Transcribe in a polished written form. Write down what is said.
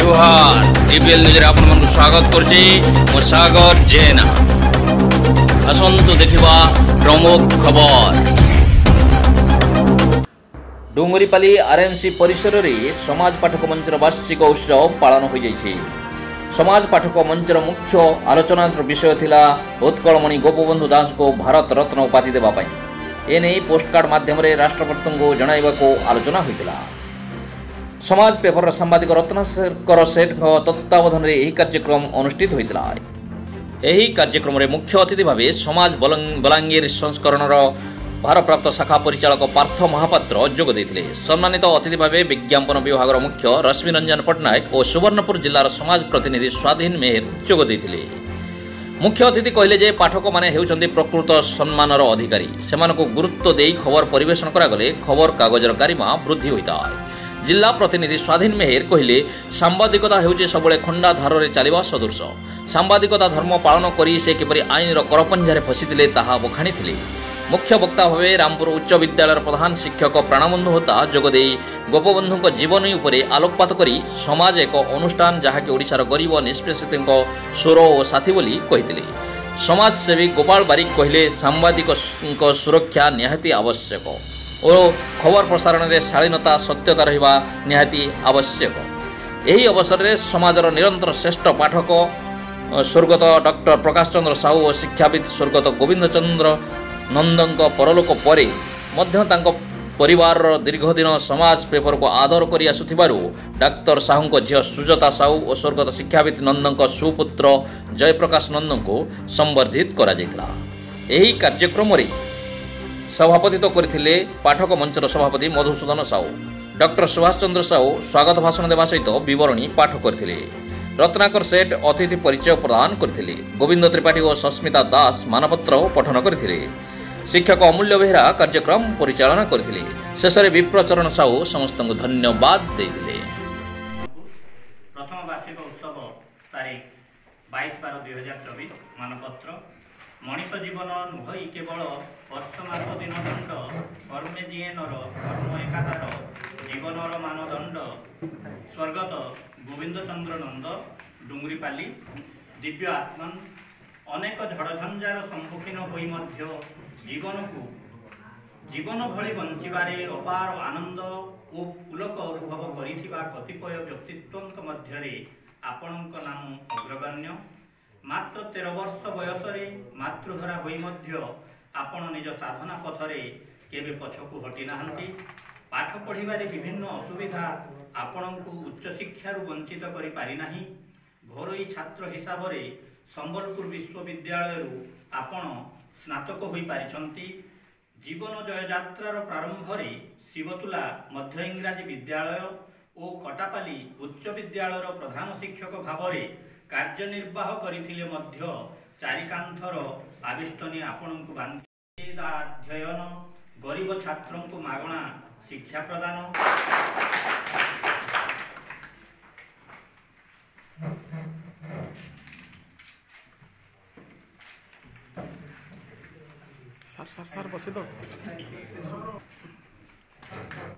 जोहार TPL news आपण मन स्वागत करछि मो सागर जेना असंतु देखिबा प्रमुख खबर। डुंगरीपाली आरएमसी परिसर में समाज पाठक मंचर वार्षिक उत्सव पालन हो जाइछि। समाज पाठक मंचर मुख्य आलोचना विषय थिला उत्कलमणि गोपबंधु दास को भारत रत्न उपाधि देवा पई एने पोस्टकार्ड माध्यम राष्ट्रपति को जणाइबा को आलोचना होइतिला। समाज पेपर सांबादिक रत्नाकर सेठ तत्वावधान में यह कार्यक्रम अनुष्ठित होता। यही कार्यक्रम में मुख्य अतिथि भाव समाज बलांगीर संस्करण भारप्राप्त शाखा परिचालक पार्थ महापात्र जोग देते। सम्मानित अतिथि भाव विज्ञापन विभाग मुख्य रश्मि रंजन पट्टनायक और सुवर्णपुर जिलार समाज प्रतिनिधि स्वाधीन मेहर जोग देते। मुख्य अतिथि कहले जे पाठक माने हेउचंदी प्रकृत सम्मानर अधिकारी। सेमानकु गुरुत्व देई खबर परिवेशन करागले खबर कागजर गारिमा वृद्धि होता है। जिला प्रतिनिधि स्वाधीन मेहर कहले सांबादिकता हेउचे सबले खंडा धारे चलवा सदृश। सांबादिकता धर्म पालन करी से किपरि आईनर करपंझारे फसिथिले ताहा बखाणीथिले। मुख्य वक्ता भावे रामपुर उच्च विद्यालय प्रधान शिक्षक प्राणबंधु होता जोगदे गोपबंधु जीवनी उपरे आलोकपात करी समाज एक अनुष्ठान जहाँकि ओडिशार गरीब निष्पेषित स्वर और साथी बोली कहिथिले। समाजसेवी गोपाल बारिक कहले सांबादिक सुरक्षा निहाती आवश्यक और खबर प्रसारण में शालीनता सत्यता रहिबा निहाती आवश्यक। यही अवसर में समाजर निरंतर श्रेष्ठ पाठक स्वर्गत डॉक्टर प्रकाश चंद्र साहू और शिक्षाविद स्वर्गत गोविंद चंद्र नंदक परलोक परे मध्य तांको परिवार दीर्घदिन समाज पेपर को आदर करी आसुथिबारु डाक्तर साहू को झील सुजाता साहू और स्वर्गत शिक्षाविद नंदक सुपुत्र जयप्रकाश नंदन को संबर्धित करा जायतिला। एही कार्यक्रम रे सभापतित्व करथिले पाठक मंचर सभापति मधुसूदन साहू। डॉक्टर सुभाष चंद्र साहू स्वागत भाषण देवा सहित विवरणी पाठ करथिले। रत्नाकर सेठ अतिथि परिचय प्रदान करथिले। गोविंद त्रिपाठी और सस्मिता दास मानपत्र पठन करथिले। शिक्षक अमूल्य बेहरा कार्यक्रम परिचालना करथिले। शेष में विप्रचरण साहू समस्त धन्यवाद देथिले। प्रथम वार्षिक उत्सव तारीख 22/12/2024 मानपत्र मनीष जीवन नुहई केवल वर्ष मास दिन दंड कर्मे जीए नर कर्म एकाधार जीवनर मानदंड स्वर्गत गोविंद चंद्र नंद डुंगरीपाली दिव्य आत्मन अनेक झड़झंझार सम्मुखीन होई मध्य जीवन भली बंचिबारे अपार आनंद और पुलक अनुभव करिथिबा कतिपय व्यक्तित्वଙ୍କ ମଧ୍ୟରେ आपणଙ୍କ नाम अग्रगण्य। मात्र 13 वर्ष बयसरे मातृहरा होई मध्य आपण निज साधना पथरे केबे पछकु हटि नाहंती। पाठ पढ़िबारे विभिन्न असुविधा आपणଙ୍କୁ उच्च शिक्षारु वंचित करि पारि नाही। घरोई छात्र हिसाब रे संबलपुर विश्वविद्यालय आपण स्नातक होई पारिछंती। जीवन जय यात्रार प्रारंभ रे शिवतुला मध्य इंग्राजी विद्यालय और कटापाली उच्च विद्यालयर प्रधान शिक्षक भाव रे कार्यनिर्वाह करिथिले मध्य चारिकांथर आविष्टनी आपणଙ୍କୁ बांधी अध्ययन गरीब छात्रों को मागणा शिक्षा प्रदान सर बस दो